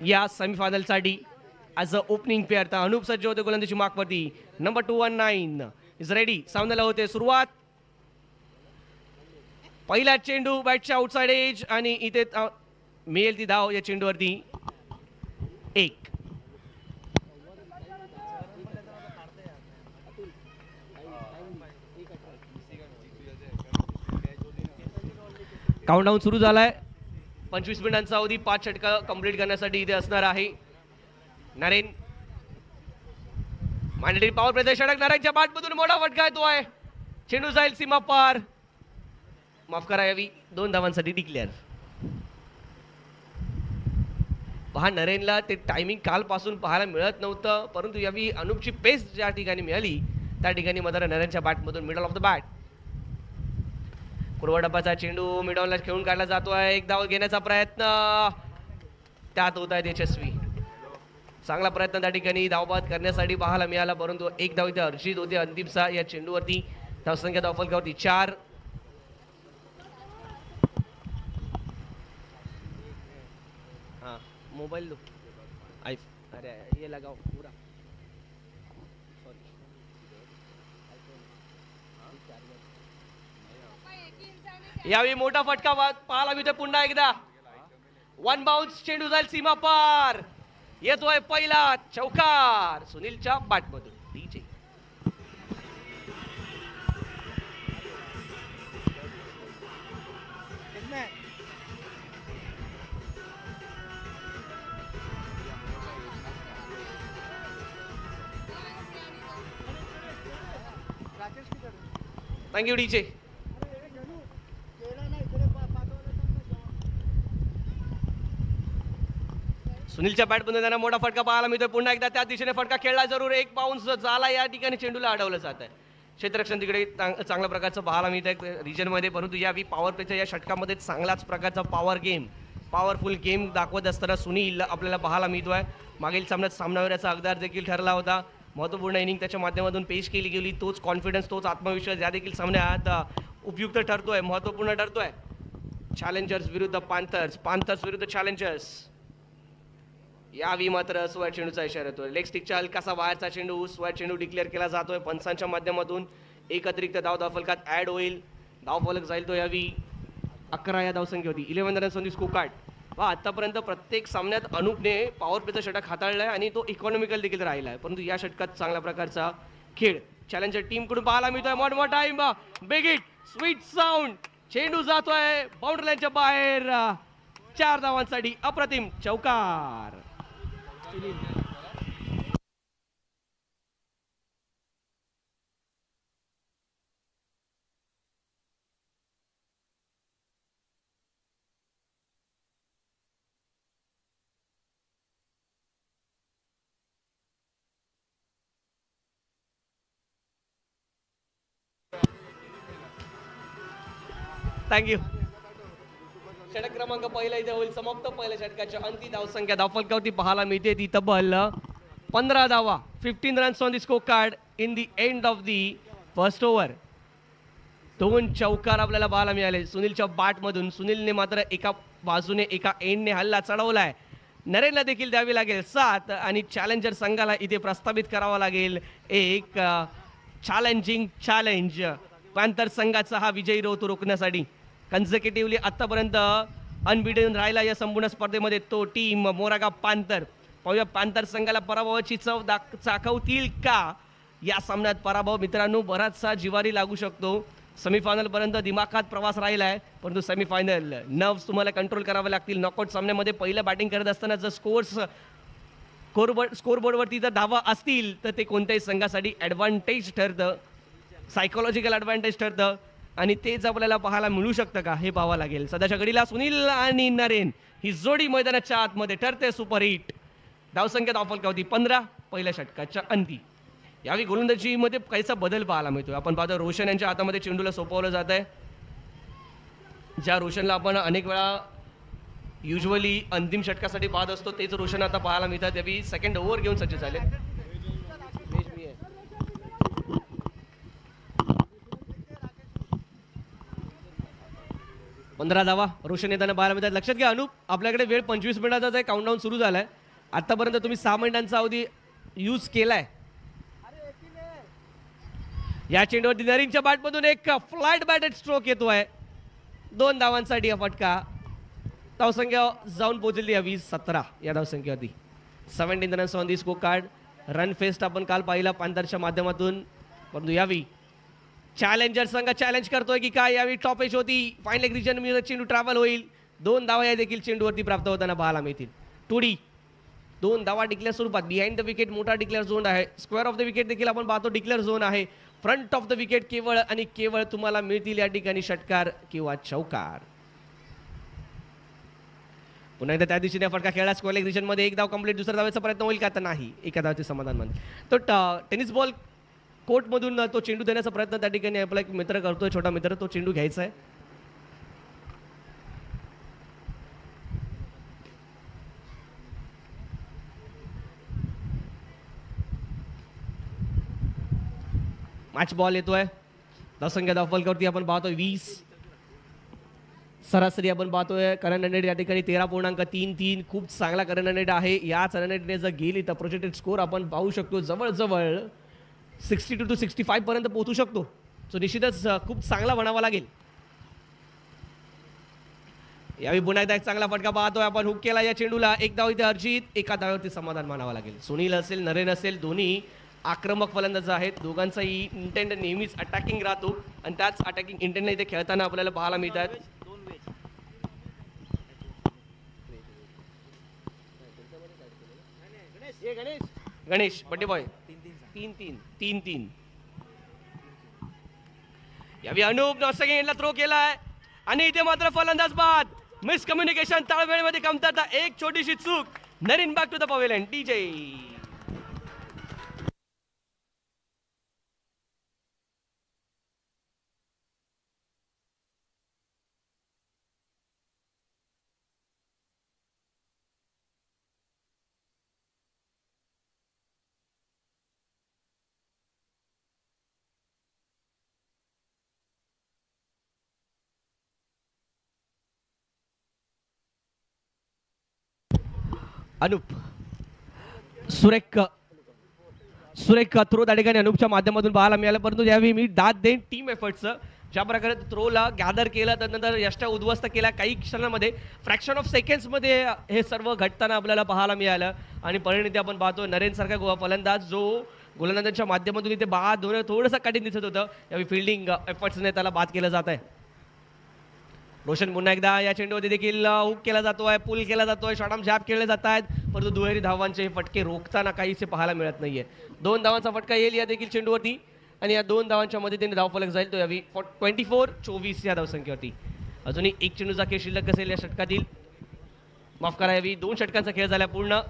या सेमीफायनलसाठी as a opening pair. तर अनुप सज्ज होते गोलंदाजी मार्कवरती. Number 219 is ready. सामन्याला होते सुरुवात. पहिला चेंडू बॅटच्या आउटसाइड एज आणि इथे मिळेल ती धाव या चेंडूवरती. 1. काउंटडाऊन सुरू झालाय. 25 मिनिटांचा अवधी 5 षटका कंप्लीट करण्यासाठी इथे असणार आहे. नरेन मॅन्डेटरी पॉवर प्लेचा षटक. नरेनच्या बॅटमधून मोठा फटका येतोय. चेंडू जाईल सीमा पार. माफ करा, यावी 2 धावांसाठी डिक्लेअर. पहा, नरेनला ते टायमिंग कालपासून पाहायला मिळत नव्हतं, परंतु यावी अनुपची पेस ज्या ठिकाणी मिळाली त्या ठिकाणी मात्र नरेनच्या बॅटमधून मिडल ऑफ द बॅट पूर्व डब्बाचा चेंडू मिडॉनला खेळून काढला जातोय. एक धाव घेण्याचा प्रयत्न त्यात होत आहे यशस्वी. चांगला प्रयत्न त्या ठिकाणी धावबाद करण्यासाठी पाहायला मिळाला, परंतु एक धाव इथे हर्षित होते अंतिमचा या चेंडूवरती. धावसंख्या धावफलकावरती 4. हाँ मोबाइल दो. अरे ये लगाओ पूरा. यावेळी मोठा फटका पाहायला मिळतोय पुन्हा एकदा. 1 बाउन्स. चेंडू जाईल सीमा पार. येतोय पहिला चौकार सुनीलच्या बॅटमधून. DJ thank you DJ. सुनीलच्या बॅटमधून त्यांना मोठा फटका पाहायला मिळतोय पुन्हा एकदा. त्या दिशेने फटका खेळला जरूर. 1 बाउन्स झाला. या ठिकाणी चेंडूला अडवलं जात आहे. क्षेत्ररक्षण तिकडे चांगल्या प्रकारचं पाहायला मिळत आहे रिजनमध्ये, परंतु यावी पॉवर प्लेच्या या षटकामध्ये चांगलाच प्रकारचा पॉवरफुल गेम दाखवत असताना सुनील आपल्याला पाहायला मिळतोय. मागील सामन्यात सामनावीराचा अगदार देखील ठरला होता. महत्त्वपूर्ण इनिंग त्याच्या माध्यमातून पेश केली गेली. तोच कॉन्फिडन्स, तोच आत्मविश्वास या देखील सामन्यात उपयुक्त ठरतोय, महत्त्वपूर्ण ठरतोय. चॅलेंजर्स विरुद्ध पांथर्स, पांथर्स विरुद्ध चॅलेंजर्स. यावी मात्र स्क्वेअर चेंडूचा इशारा येतोय. लेग स्टिकच्या हलकासा बाहेरचा चेंडू स्क्वेअर चेंडू डिक्लेअर केला जातोय. पंचांच्या माध्यमातून एक अतिरिक्त धावफलकात ऍड होईल. धावफलक जाईल तो यावी 11 या धावसंख्या होती. 11 runs on the score card. आतापर्यंत प्रत्येक सामन्यात अनुपने पॉवर प्लेचा षटक हाताळलाय आणि तो इकॉनॉमिकल देखील राहिला आहे, परंतु या षटकात चांगल्या प्रकारचा खेळ चॅलेंजर टीम कडून पाहायला मिळतोय. मोठा बिग हिट, स्वीट साऊंड. चेंडू जातोय बाउंड्री लाईनच्या बाहेर. 4 धावांसाठी अप्रतिम चौकार. थँक्यू. षटक क्रमांक पहिला इथे होईल समाप्त. पहिल्या षटकाच्या अंती धावसंख्या धावफलकावरती पाहायला मिळते ती तब्बल 15 धावा. 15 runs on the score card in the end of the first over. 2 चौकार आपल्याला पाहायला मिळाले सुनीलच्या बॅटमधून. सुनीलने मात्र एका बाजूने एका एंडने हल्ला चढवलाय. नरेनला देखील द्यावी लागेल 7 आणि चॅलेंजर संघाला इथे प्रस्तावित करावा लागेल एक चॅलेंजिंग चॅलेंज. पॅन्थर संघाचा हा विजयी रोत रोखण्यासाठी कन्झर्केटिव्हली आतापर्यंत अनबिटेन राहिला या संपूर्ण स्पर्धेमध्ये तो टीम मोरागा पॅन्थर. पाहूया पॅन्थर संघाला पराभवाची चव चाखवतील का. या सामन्यात पराभव मित्रांनो बराचसा जिवारी लागू शकतो. सेमीफायनल पर्यंत दिमाखात प्रवास राहिला आहे, परंतु सेमीफायनल नर्व्स तुम्हाला कंट्रोल करावे लागतील. नॉकआउट सामन्यामध्ये पहिलं बॅटिंग करत असताना जर स्कोरबोर्डवरती जर धावा असतील तर ते कोणत्याही संघासाठी ॲडव्हान्टेज ठरतं, सायकोलॉजिकल ॲडव्हान्टेज ठरतं आणि तेच आपल्याला पाहायला मिळू शकतं का हे पाहावं लागेल. सध्याच्या घडीला सुनील आणि नरेन ही जोडी मैदानाच्या आतमध्ये ठरते सुपरहिट. धावसंख्या धावफलकावरती 15 पहिल्या षटकाच्या अंती. यावेळी गोलंदाजीमध्ये काहीसा बदल पाहायला मिळतोय. आपण पाहतो रोशन यांच्या हातामध्ये चेंडूला सोपवलं जात आहे. ज्या रोशनला आपण अनेक वेळा युजली अंतिम षटकासाठी पाहत असतो तेच रोशन आता पाहायला मिळतात. यावेळी सेकंड ओव्हर घेऊन सज्ज झाले. 15 धावा रोशन येताना पाहायला मिळतात. लक्षात घ्या अनूप, आपल्याकडे वेळ 25 मिनिटाचाच आहे. काउंटडाऊन सुरू झालाय. आतापर्यंत तुम्ही 6 मिनिटांचा अवधी यूज केलाय. या चेंडूवरती नरीनच्या बॅटमधून एक फ्लाइट बॅटेड स्ट्रोक येतोय. 2 धावांसाठी हा फटका. धावसंख्या जाऊन पोहोचली 20-17 या धावसंख्येवरती. 17 runs on the score card. Run fest आपण काल पाहिला पांथरच्या माध्यमातून, परंतु यावेळी चॅलेंजर संघ चॅलेंज करतोय की काय. यावेळी टॉप एज होती. फाईन लेग रिजन मध्ये चेंडू ट्रॅव्हल होईल. 2 धावा या देखील चेंडूवरती प्राप्त होताना पाहायला मिळतील. टुडी 2 धावा डिक्लेअर स्वरूपात. बिहाइंड द विकेट मोठा डिक्लेअर झोन आहे. स्क्वेअर ऑफ द विकेट देखील आपण पाहतो डिक्लेअर झोन आहे. फ्रंट ऑफ द विकेट केवळ आणि केवळ तुम्हाला मिळतील या ठिकाणी षटकार किंवा चौकार. पुन्हा एकदा त्या दिशेने फटका खेळला. स्क्वेअर लेग रिजन मध्ये 1 धाव कंप्लीट. दुसऱ्या धावेचा प्रयत्न होईल का? तर नाही. एका धावाचे समाधान मध्ये तो टेनिस बॉल कोर्टमधून तो चेंडू देण्याचा प्रयत्न त्या ठिकाणी आपला एक मित्र करतोय. छोटा मित्र. तो चेंडू घ्यायचा आहे. मॅच बॉल येतोय. धावसंख्या धावफलकावरती आपण पाहतोय 20. सरासरी आपण पाहतोय करंट रन रेट या ठिकाणी 13.33. खूप चांगला करंट रन रेट आहे. याच रन रेटने जर गेली तर प्रोजेक्टेड स्कोर आपण पाहू शकतो जवळजवळ 62 to 65 पर्यंत पोहोचू शकतो. सो निश्चितच खूप चांगला म्हणावा लागेल. यावेळी पुन्हा एकदा एक चांगला फटका पाहतोय आपण. हुक केला या चेंडूला. 1 धाव इथे अर्जित. एका धावावरती समाधान मानावं लागेल. सुनील असेल नरेन असेल दोन्ही आक्रमक फलंदाज आहेत. दोघांचाही इंटेंट नेहमीच अटॅकिंग राहतो आणि त्याच अटॅकिंग इंटेंटने इथे खेळताना आपल्याला पाहायला मिळतात. Ganesh birthday boy 3-3. यावेळी अनूप नॉसेगेनला थ्रो केलाय आणि इथे मात्र फलंदाज बाद. मिसकम्युनिकेशन, ताळमेळमध्ये कमतरता, एक छोटीशी चूक. Narine back to the pavilion. DJ Anup सुरेख थ्रो त्या ठिकाणी अनूपच्या माध्यमातून पाहायला मिळालं. परंतु यावेळी मी दाद देईन टीम एफर्ट्सचं. ज्या प्रकारे थ्रोला गॅदर केलं त्यानंतर यष्टा उद्ध्वस्त केला. काही क्षणांमध्ये फ्रॅक्शन ऑफ सेकंड्समध्ये हे सर्व घडताना आपल्याला पाहायला मिळालं. आणि परिणिती आपण पाहतो नरेन सारखा फलंदाज जो गोलंदाजांच्या माध्यमातून इथे बाद होणं थोडंसं कठीण दिसत होतं. यावेळी फिल्डिंग एफर्ट्सने त्याला बाद केलं जात आहे. रोशन पुन्हा एकदा या चेंडूवरती देखील हुक केला जातोय. पुल केला जातोय. शॉर्टआर्म जॅब खेळले जात आहेत. परंतु दुहेरी धावांचे फटके रोखताना काहीसे पाहायला मिळत नाहीये. 2 धावांचा फटका येईल या देखील चेंडूवरती आणि या 2 धावांच्या मदतीने धावफलक जाईल तो यावी 24-24 या धावसंख्येवरती. अजूनही एक चेंडूचा खेळ शिल्लक असेल या षटकातील. माफ करा, यावी 2 षटकांचा खेळ झाला पूर्ण.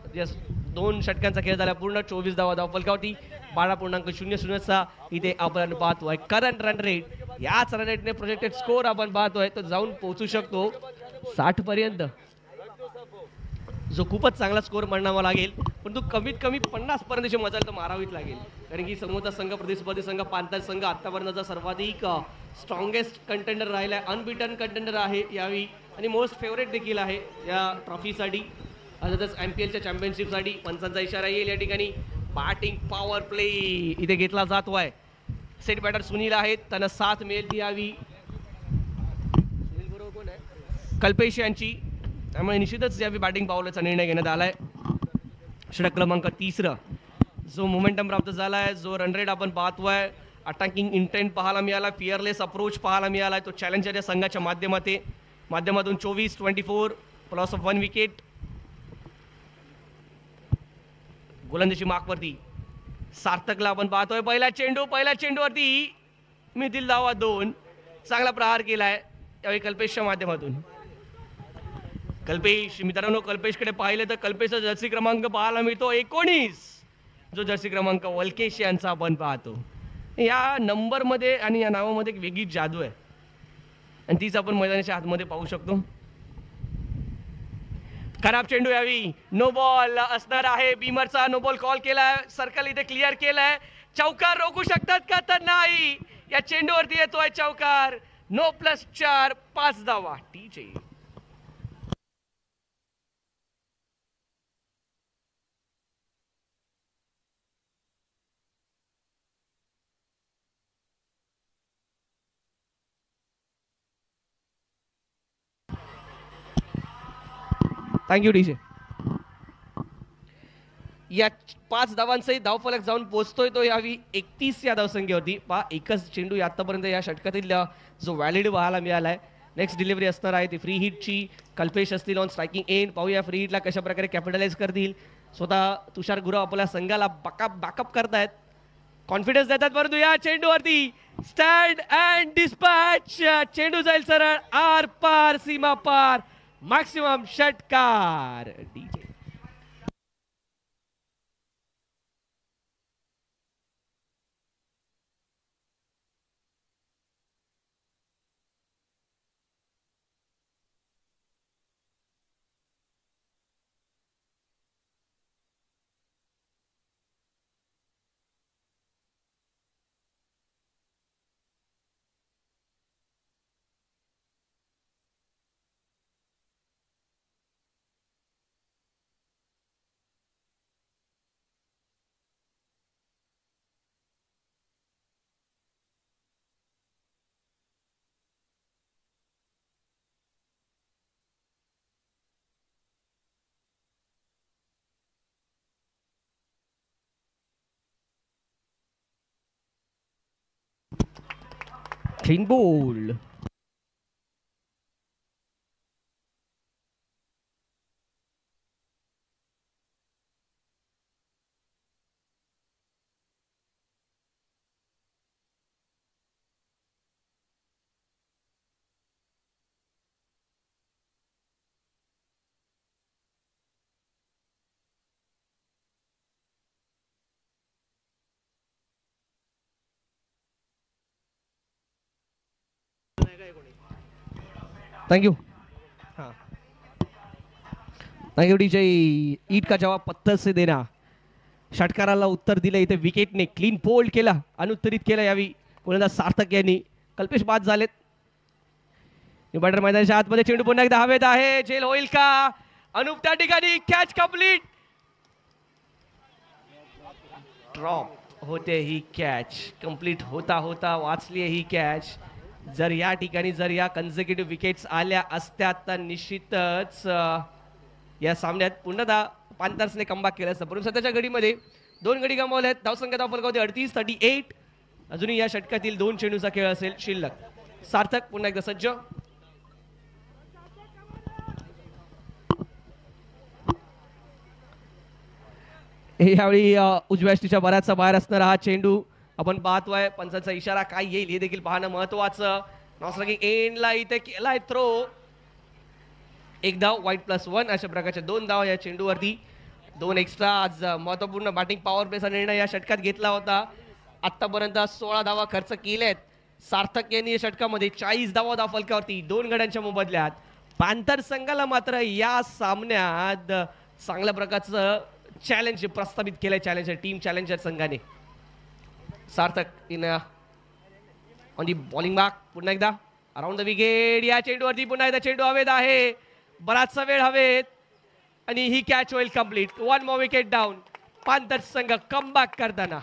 2 षटकांचा खेळ झाला पूर्ण. 24 धावा धावफलकावरती. 12.00 इथे आपण पाहतोय. करंट रन रेट, याच रन रेटने प्रोजेक्टेड स्कोर आपण पाहतोय तो जाऊन पोहोचू शकतो 60 पर्यंत, जो खूपच चांगला स्कोर म्हणावा लागेल. परंतु कमीत कमी 50 पर्यंतची मजल तर मारावीच लागेल. कारण की समोरचा संघ, प्रतिस्पर्धी संघ पांथर संघ आतापर्यंतचा सर्वाधिक स्ट्रॉंगेस्ट कंटेंडर राहिला आहे. अनबिटन कंटेंडर आहे यावेळी आणि मोस्ट फेवरेट देखील आहे या ट्रॉफीसाठी. अर्थातच MPLच्या चॅम्पियनशिपसाठी. पंचांचा इशारा येईल या ठिकाणी. बॅटिंग पॉवर प्ले इथे घेतला जातोय. सेट बॅटर सुनील आहेत, त्यांना साथ मिळेल ती यावी. सुनील बरोबर कोण आहे? कल्पेश यांची. त्यामुळे निश्चितच यावी बॅटिंग पावलाचा निर्णय घेण्यात आलाय. षटक क्रमांक 3. जो मोमेंटम प्राप्त झालाय, जो रन रेट आपण पाहतोय, अटॅकिंग इंटेंट पाहायला मिळाला, फिअरलेस अप्रोच पाहायला मिळालाय तो चॅलेंजर संघाच्या माध्यमातून 24-24 लॉस ऑफ 1 विकेट. गोलंदाजी मार्कवरती सार्थकला आपण पाहतोय. पहिला चेंडूवरती मिळतील धावा 2. चांगला प्रहार केलाय यावेळी कल्पेशच्या माध्यमातून. कल्पेश मित्रांनो, कल्पेशकडे पाहिले तर कल्पेशचा जर्सी क्रमांक पाहायला मिळतो 19, जो जर्सी क्रमांक वलकेश यांचा आपण पाहतो. या नंबरमध्ये आणि या नावामध्ये एक वेगळीच जादू आहे आणि तीच आपण मैदानाच्या आतमध्ये पाहू शकतो. खराब चेंडू यावी नो बॉल असणार आहे. बीमरचा नो बॉल कॉल केलाय. सर्कल इथे क्लिअर केलाय. चौकार रोखू शकतात का? तर नाही. या चेंडूवरती येतोय चौकार. 9+4 5 धावा टीचे. Thank you DJ. या 5 धावांसहित धावफलक जाऊन पोहोचतोय तो यावी 31 या धावसंख्येवरती. पहा एकच चेंडू आतापर्यंत या षटकातील जो व्हॅलिड पाहायला मिळालाय. नेक्स्ट डिलिव्हरी असणार आहे ती फ्री हिटची. कल्पेश असतील ऑन स्ट्रायकिंग एंड. पाहूया फ्री हिटला कशा प्रकारे कॅपिटलाइज करतील. स्वतः तुषार गुरव आपल्या संघाला बॅकअप करतायत, कॉन्फिडन्स देतात. परंतु या चेंडूवरती स्टँड अँड डिस्पॅच. चेंडू जाईल सरळ आर पार सीमा पार. मॅक्सिमम षटकार DJ. Clean ball. Thank you. हाँ थैंक यू डीजे. ईट का जवाब पत्थर से देना. षटकाराला उत्तर दिले इथे विकेटने. क्लीन बोल्ड केला, अनुत्तरित केला यावी पुन्हा सार्थक यांनी. कल्पेश बाद झालेत. बॅटर मैदानाच्या आतमध्ये चेंडू पुन्हा एकदा हवेत आहे. झेल होईल का? अनुप त्या ठिकाणी कॅच कंप्लीट. ड्रॉप होते ही कॅच. कंप्लीट होता होता वाचली ही कॅच. जर या ठिकाणी जर या कन्झिक्युटिव्ह विकेट्स आल्या असत्या तर निश्चितच या सामन्यात पुन्हा पांथर्सने कमबॅक केलं असतं. परंतु सध्याच्या घडीमध्ये 2 गडी गमावले. धावसंख्या धावफलकावरती 38-38. अजूनही या षटकातील 2 चेंडूचा खेळ असेल शिल्लक. सार्थक पुन्हा एकदा सज्ज. यावेळी उजव्या यष्टीच्या बऱ्याचसा बाहेर असणारा हा चेंडू आपण पाहतोय. पंचांचा इशारा काय येईल हे देखील पाहणं महत्वाचं. नॉस्ट्रायकिंग एंडला इथे केलाय थ्रो. 1 धाव वाईट+1 अशा प्रकारच्या 2 धाव या चेंडूवरती. 2 एक्स्ट्रा. आज महत्वपूर्ण बॅटिंग पॉवर प्लेचा निर्णय या षटकात घेतला होता. आतापर्यंत 16 धावा खर्च केल्यात सार्थक यांनी या षटकामध्ये. 40 धावा धावफलकावरती 2 गड्यांच्या मोबदल्यात. पॅन्थर संघाला मात्र या सामन्यात चांगल्या प्रकारचं चॅलेंज प्रस्तावित केलंय. चॅलेंजर टीम चॅलेंजर संघाने. Sarthak in on the bowling mark. पुन्हा एकदा अराउंड द विकेट. या चेंडूवरती पुन्हा एकदा चेंडू हवेत आहे. बराचसा वेळ हवेत आणि ही कॅच होईल complete. 1 more wicket down. Panther संघ कमबॅक करताना.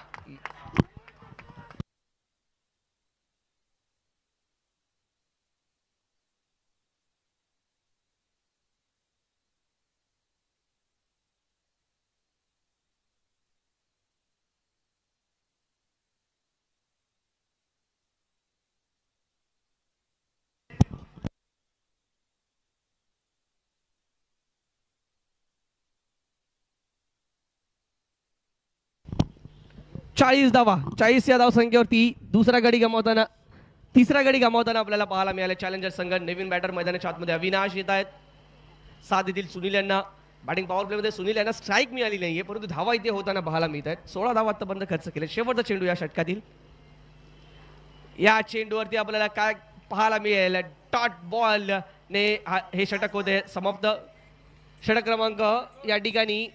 चाळीस धावा. 40 या धावसंख्येवरती तिसरा गडी गमावताना आपल्याला पाहायला मिळाले चॅलेंजर संघ. नवीन बॅटर मैदानाच्या आतमध्ये अविनाश येत आहेत. साथ देतील सुनील यांना. बॅटिंग पॉवर प्लेमध्ये सुनील यांना स्ट्राईक मिळाली नाहीये, परंतु धावा इथे होताना पाहायला मिळत आहेत. 16 धावा आतापर्यंत खर्च केले. शेवटचा चेंडू या षटकातील. या चेंडूवरती आपल्याला काय पाहायला मिळेल? डॉट बॉल ने हे षटक होते समाप्त. षटक क्रमांक या ठिकाणी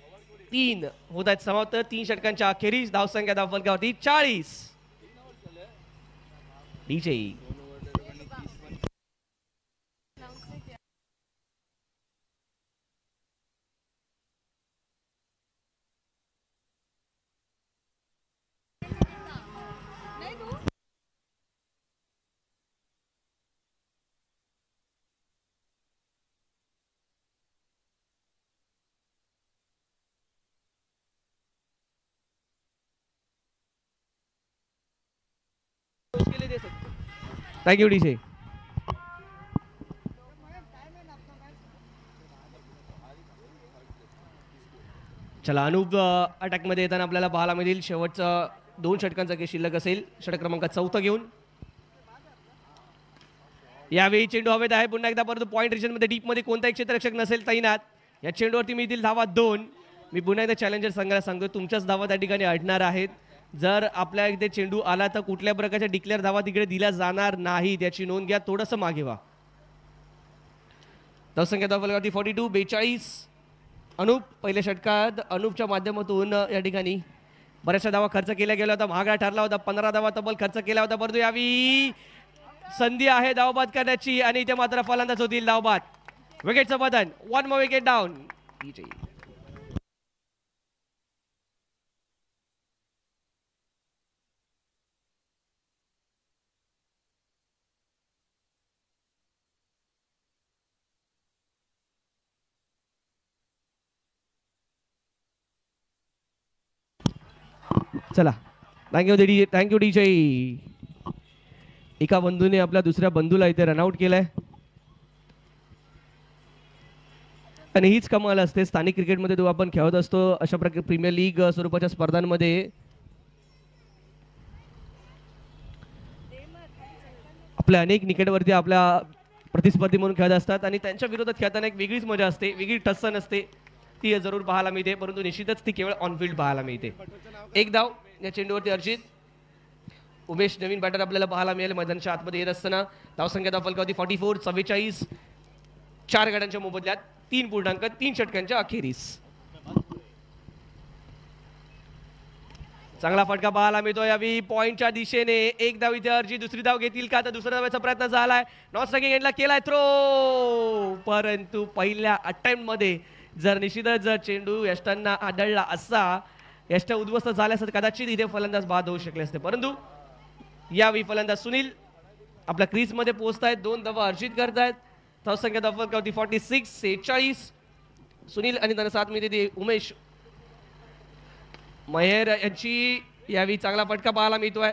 3 होत आहेत समाप्त. 3 षटकांच्या अखेरीस धावसंख्या धावफलकावरती 40. DJ thank you DJ. चला अनूप अटॅकमध्ये येताना आपल्याला पाहायला मिळेल शेवटचा 2 षटकांचा खेळ शिल्लक असेल. षटक क्रमांक 4 घेऊन यावेळी चेंडू हवेत आहे पुन्हा एकदा, परंतु पॉईंट रिजनमध्ये डीपमध्ये कोणताही क्षेत्ररक्षक नसेल तैनात. या चेंडूवरती मिळतील धावा 2. मी पुन्हा एकदा चॅलेंजर संघाला सांगतो तुमच्याच धावा त्या ठिकाणी अडणार आहेत. जर आपल्या इथे चेंडू आला तर कुठल्या प्रकारच्या डिक्लेअर धावा तिकडे दिल्या जाणार नाही, त्याची नोंद घ्या. थोडंसं मागे व्हा. धावसंख्या धावफलकावरती 42 42. अनूप पहिल्या षटकात अनूपच्या माध्यमातून या ठिकाणी बऱ्याचशा धावा खर्च केल्या गेल्या होता. महागडा ठरला होता. 15 धावा तब्बल खर्च केला होता. परंतु यावी संधी आहे धावबाद करण्याची आणि इथे मात्र फलंदाज होतील धावबाद. विकेटचं बदन. 1 more विकेट डाऊन. चला थँक्यू डीजे. एका बंधूने आपल्या दुसऱ्या बंधूला इथे रनआउट केलंय आणि हीच कमाल असते स्थानिक क्रिकेटमध्ये जो आपण खेळत असतो अशा प्रकारे प्रीमियर लीग स्वरूपाच्या स्पर्धांमध्ये. आपल्या अनेक निकटवर्ती आपल्या प्रतिस्पर्धी म्हणून खेळत असतात आणि त्यांच्या विरोधात खेळताना एक वेगळीच मजा असते, वेगळी टस्सन असते, ती जरूर पाहायला मिळते. परंतु निश्चितच ती केवळ ऑनफिल्ड पाहायला मिळते. एक धाव या चेंडूवरती अर्जित. उमेश नवीन बॅटर आपल्याला पाहायला मिळेल मैदानाच्या आतमध्ये येत असताना. धावसंख्या धावफलकावरती 44 44. 4 गड्यांच्या मोबदल्यात 3.3 षटकांच्या अखेरीस. चांगला फटका पाहायला मिळतो यावी पॉइंटच्या दिशेने. एक धाव इथे अर्जित. दुसरी धाव घेतील का तर दुसऱ्या धावाचा प्रयत्न झालाय. नॉन स्ट्रायकिंग एंडला केलाय थ्रो, परंतु पहिल्या अटेम्प्ट मध्ये जर निश्चितच जर चेंडू यष्टांना आढळला असता, यष्ट उद्ध्वस्त झाले असत कदाचित इथे फलंदाज बाद होऊ शकले असते. परंतु यावेळी फलंदाज सुनील आपल्या क्रीज मध्ये पोहोचतायत. 2 धावा अर्जित करतायत. धावसंख्या धावफलकावरती 46 46. सुनील आणि त्यांना साथ मिळते उमेश महेर यांची. यावेळी चांगला फटका पाहायला मिळतोय.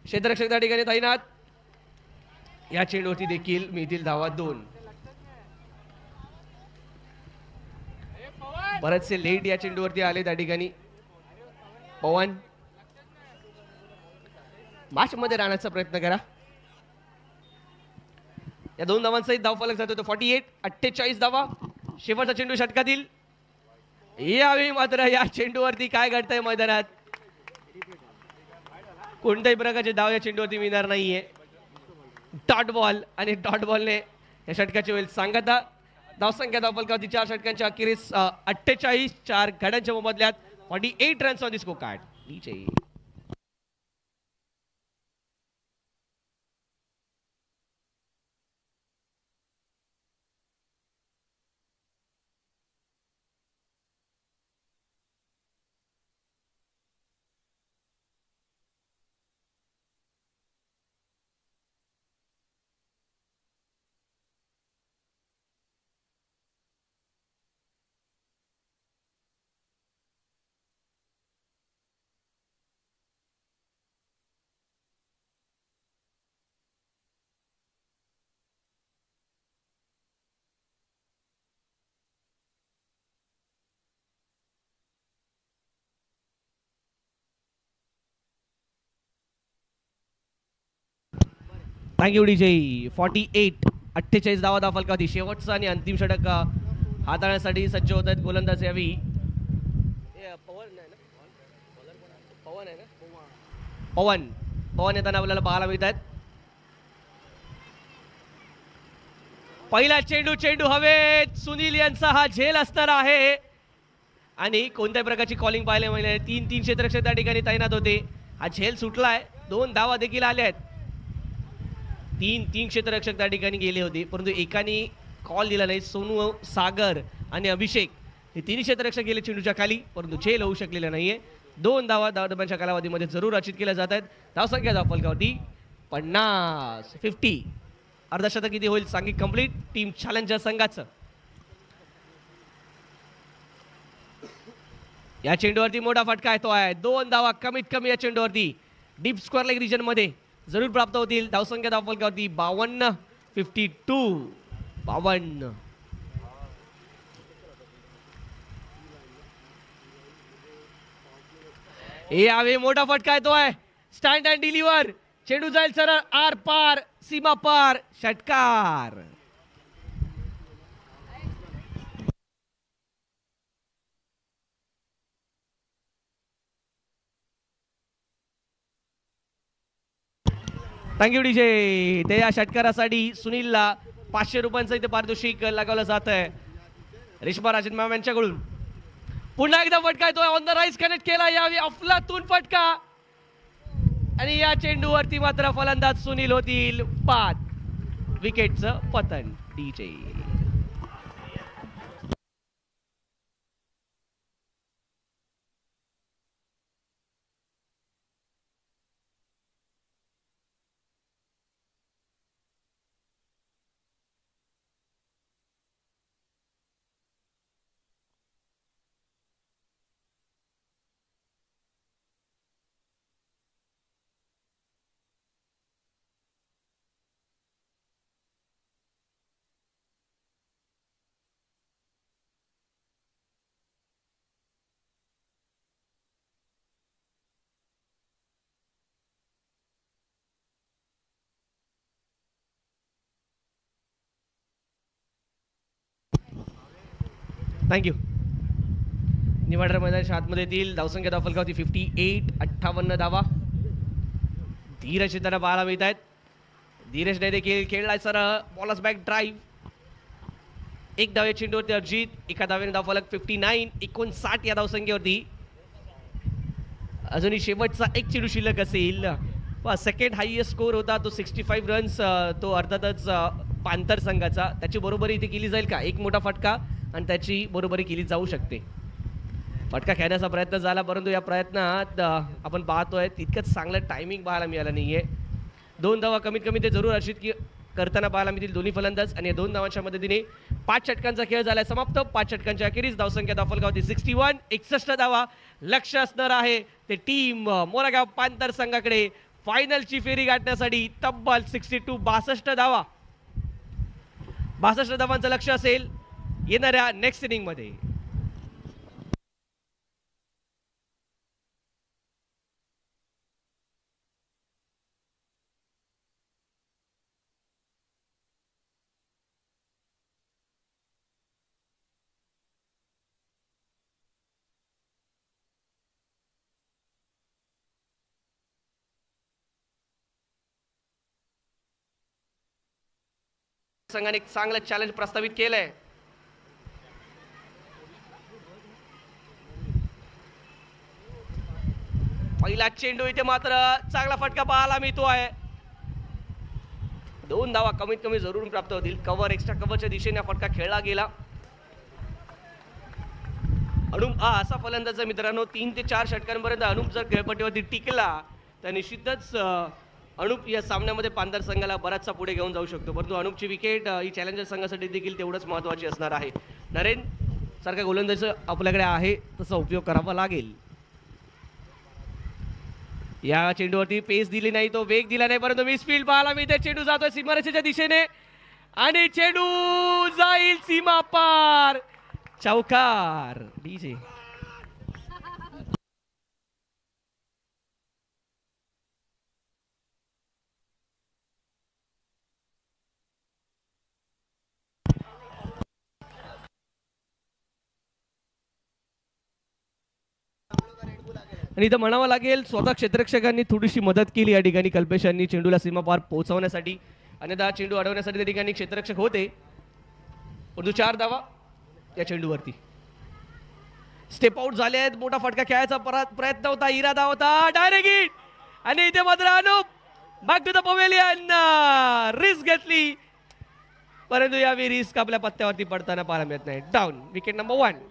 क्षेत्ररक्षक त्या ठिकाणी तैनात. या चेंडूवरती देखील मिळतील धावा 2. बरेचसे लेट या चेंडूवरती आले त्या ठिकाणी. पवन मॅच मध्ये राहण्याचा प्रयत्न करा. या 2 धावांसहित धावफलक जातो तो 48 48 धावा. शेवटचा चेंडू षटकातील. यावेळी मात्र या चेंडूवरती काय घडतंय मैदानात, कोणत्याही प्रकारचे धाव या चेंडूवरती मिळणार नाहीये. डॉट बॉल आणि डॉट बॉलने या षटकाची होईल सांगता. धावसंख्या धावफलकावरती 4 षटकांच्या अखेरीस 48. 4 गड्यांच्या मोबदल्यात 48 runs on the score card. Thank you DJ. 48 48 धावा धावफलकावरती. शेवटचा आणि अंतिम षटक हाताळण्यासाठी सज्ज होत आहेत गोलंदाज. यावी पवन येताना आपल्याला पाहायला मिळत आहेत. पहिला चेंडू हवेत. सुनील यांचा हा झेल असणार आहे आणि कोणत्याही प्रकारची कॉलिंग पाहायला मिळाली. 3 क्षेत्ररक्षक त्या ठिकाणी तैनात होते. हा झेल सुटलाय. 2 धावा देखील आल्या आहेत. 3 क्षेत्ररक्षक त्या ठिकाणी गेले होते परंतु एकाने कॉल दिला नाही. सोनू, सागर आणि अभिषेक हे 3 क्षेत्ररक्षक गेले चेंडूच्या खाली परंतु झेल होऊ शकलेला नाहीये. 2 धावा दरम्यानच्या कालावधीमध्ये जरूर रचित केल्या जात आहेत. धावसंख्या धावफलकावरती 50 50. अर्धशतक किती होईल सांगिक कंप्लीट टीम चॅलेंजर संघाचं. या चेंडूवरती मोठा फटका येतो आहे. 2 धावा कमीत कमी या चेंडूवरती. डीप स्क्वेअर लेग रिजन मध्ये जरूर प्राप्त होतील. धावसंख्या धावफलकावरती 52, 52, 52. यावे मोठा फटका येतोय. Stand and deliver. चेंडू जाईल सरळ आर पार, सीमा पार, षटकार. Thank you DJ. ते या षटकारासाठी सुनीलला 500 रुपयांचं इथे पारितोषिक लगावलं जात आहे रेश्मा राजन मॅम यांच्याकडून. पुन्हा एकदा फटका येतोय. ऑन द राईज कनेक्ट केला. यावी अफलातून फटका आणि या चेंडूवरती मात्र फलंदाज सुनील होतील बाद. विकेटचं पतन. DJ thank you. निवाडर मैदानाच्या आतमध्ये येतील. धावसंख्या धावफलकावरती 58, 58 धावा. धीरज त्यांना पाहायला मिळत आहेत. धीरजने देखील खेळलाय सर बॉलर्स बॅक ड्राईव्ह. एक धावे चेंडूवरती अर्जित. एका धावेने धावफलक 59, 59 या धावसंख्येवरती. अजूनही शेवटचा एक चेंडू शिल्लक असेल. सेकंड हायएस्ट स्कोर होता तो 65 रन्स. तो अर्थातच पांथर संघाचा. त्याची बरोबरी इथे केली जाईल का? एक मोठा फटका आणि त्याची बरोबरी केली जाऊ शकते. फटका खेळण्याचा प्रयत्न झाला परंतु या प्रयत्नात आपण पाहतोय तितकंच चांगलं टायमिंग पाहायला मिळालं नाहीये. 2 धावा कमीत कमी ते जरूर अर्जित करताना पाहायला मिळतील दोन्ही फलंदाज. आणि 2 धावांच्या मदतीने 5 षटकांचा खेळ झालाय समाप्त. 5 षटकांच्या अखेरीस धावसंख्या धावफलकावरती 61, 61 धावा. लक्ष असणार आहे ते टीम मोरागाव पांथर संघाकडे फायनलची फेरी गाठण्यासाठी. तब्बल 62, 62 धावा. 62 धावांचं लक्ष असेल येणाऱ्या नेक्स्ट इनिंग मध्ये. संघाने एक चांगलं चॅलेंज प्रस्तावित केलंय. पहिला चेंडू इथे मात्र चांगला फटका पाहायला मिळतो आहे. 2 धावा कमीत कमी जरूर प्राप्त होतील. कव्हर एक्स्ट्रा कव्हरच्या दिशेने फटका खेळला गेला. अनुप असा फलंदाज मित्रांनो 3 ते 4 षटकांपर्यंत अनुप जर खेळपट्टीवरती टिकला तर निश्चितच अनुप या सामन्यामध्ये पांथर संघाला बराचसा पुढे घेऊन जाऊ शकतो. परंतु अनुपची विकेट ही चॅलेंजर संघासाठी देखील तेवढंच महत्त्वाची असणार आहे. नरेन सारख्या गोलंदाज आपल्याकडे आहे तसा उपयोग करावा लागेल. या चेंडूवरती पेस दिली नाही तो वेग दिला नाही परंतु मिसफील्ड पाहायला मिळते. चेंडू जातोय सीमारेषेच्या दिशेने आणि चेंडू जाईल सीमा पार. चौकार. डीजे आणि इथं म्हणावं लागेल स्वतः क्षेत्ररक्षकांनी थोडीशी मदत केली या ठिकाणी. कल्पेश यांनी चेंडूला सीमा पार पोहोचवण्यासाठी अन्यथा चेंडू अडवण्यासाठी त्या ठिकाणी क्षेत्ररक्षक होते. परंतु 4 धावा या चेंडूवरती. स्टेप आउट झाले आहेत. मोठा फटका खेळायचा प्रयत्न होता, इरादा होता. डायरेक्ट हिट आणि इथे मात्र Anup back to the pavilion. Risk घेतली परंतु यावेळी रिस्क आपल्या पत्त्यावरती पडताना पाहायला मिळत नाही. डाऊन. Wicket number 1.